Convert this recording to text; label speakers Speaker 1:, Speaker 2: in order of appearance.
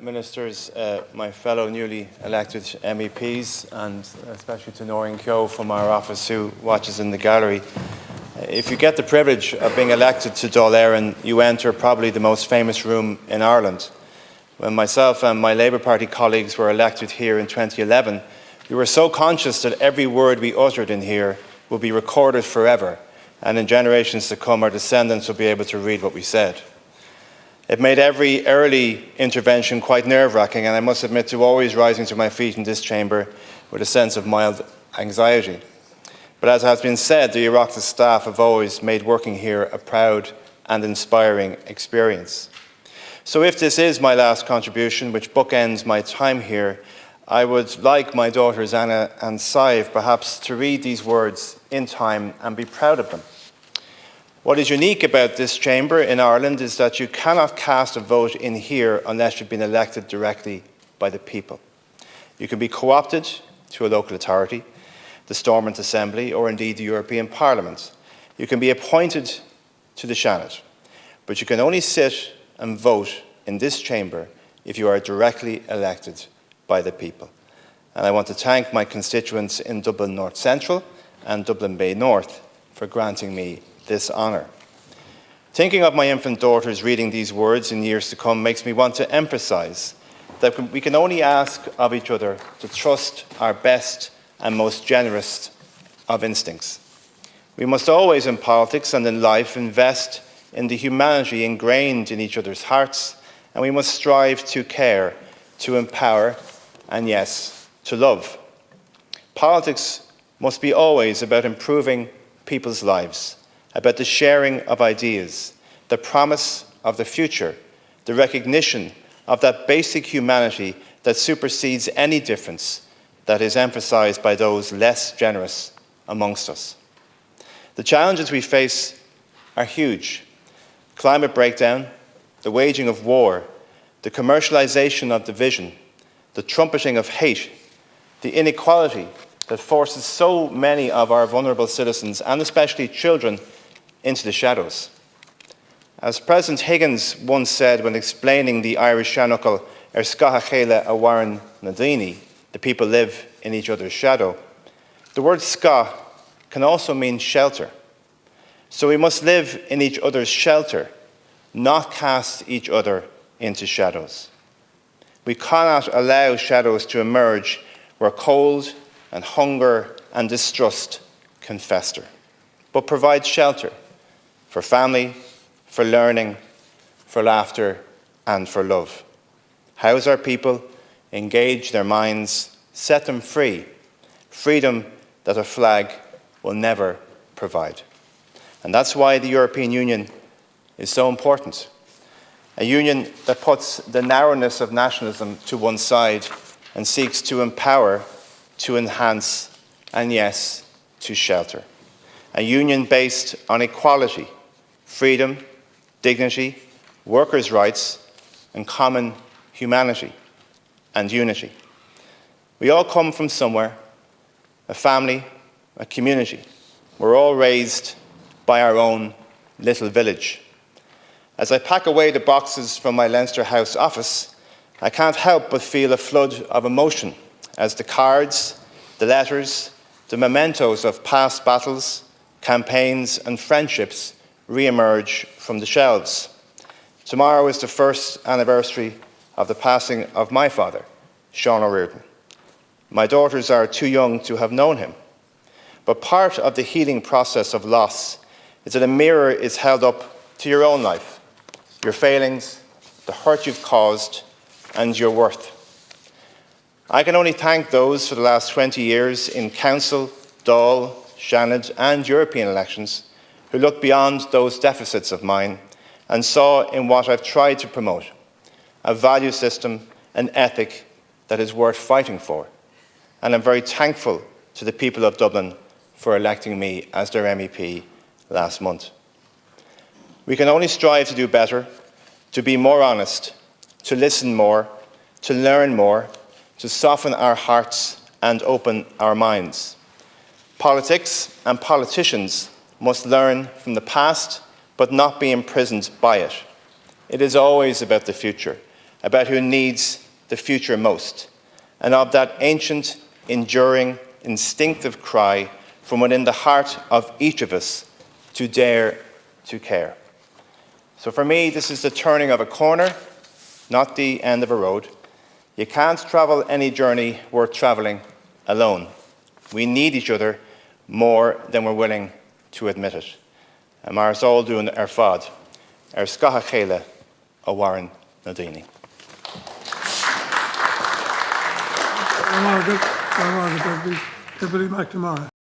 Speaker 1: Ministers, my fellow newly elected MEPs, and especially to Noreen Keogh from our office who watches in the gallery. If you get the privilege of being elected to Dáil Éireann, you enter probably the most famous room in Ireland. When myself and my Labour Party colleagues were elected here in 2011, we were so conscious that every word we uttered in here would be recorded forever, and in generations to come our descendants will be able to read what we said. It made every early intervention quite nerve-wracking, and I must admit to always rising to my feet in this chamber with a sense of mild anxiety. But as has been said, the Oireachtas staff have always made working here a proud and inspiring experience. So if this is my last contribution, which bookends my time here, I would like my daughters Anna and Sive perhaps to read these words in time and be proud of them. What is unique about this chamber in Ireland is that you cannot cast a vote in here unless you've been elected directly by the people. You can be co-opted to a local authority, the Stormont Assembly, or indeed the European Parliament. You can be appointed to the Seanad, but you can only sit and vote in this chamber if you are directly elected by the people. And I want to thank my constituents in Dublin North Central and Dublin Bay North for granting me this honour. Thinking of my infant daughters reading these words in years to come makes me want to emphasise that we can only ask of each other to trust our best and most generous of instincts. We must always in politics and in life invest in the humanity ingrained in each other's hearts, and we must strive to care, to empower, and yes, to love. Politics must be always about improving people's lives, about the sharing of ideas, the promise of the future, the recognition of that basic humanity that supersedes any difference that is emphasised by those less generous amongst us. The challenges we face are huge. Climate breakdown, the waging of war, the commercialisation of division, the trumpeting of hate, the inequality that forces so many of our vulnerable citizens, and especially children, into the shadows. As President Higgins once said when explaining the Irish seanchal Ar Scatha Chéile a Warren Nadini, the people live in each other's shadow, the word ska can also mean shelter. So we must live in each other's shelter, not cast each other into shadows. We cannot allow shadows to emerge where cold and hunger and distrust can fester, but provide shelter for family, for learning, for laughter, and for love. House our people, engage their minds, set them free, freedom that a flag will never provide. And that's why the European Union is so important. A union that puts the narrowness of nationalism to one side and seeks to empower, to enhance, and yes, to shelter. A union based on equality, freedom, dignity, workers' rights, and common humanity and unity. We all come from somewhere, a family, a community. We're all raised by our own little village. As I pack away the boxes from my Leinster House office, I can't help but feel a flood of emotion as the cards, the letters, the mementos of past battles, campaigns and friendships re-emerge from the shelves. Tomorrow is the first anniversary of the passing of my father, Aodhán Ó Ríordáin. My daughters are too young to have known him, but part of the healing process of loss is that a mirror is held up to your own life, your failings, the hurt you've caused, and your worth. I can only thank those for the last 20 years in Council, Dáil, Seanad and European elections who looked beyond those deficits of mine and saw in what I've tried to promote a value system, an ethic that is worth fighting for. And I'm very thankful to the people of Dublin for electing me as their MEP last month. We can only strive to do better, to be more honest, to listen more, to learn more, to soften our hearts and open our minds. Politics and politicians must learn from the past, but not be imprisoned by it. It is always about the future, about who needs the future most, and of that ancient, enduring, instinctive cry from within the heart of each of us to dare to care. So for me, this is the turning of a corner, not the end of a road. You can't travel any journey worth travelling alone. We need each other more than we're willing to admit it. Mar all dún ar fad, ar scath chéile Aodhán Ó Ríordáin.
Speaker 2: Deputy McNamara.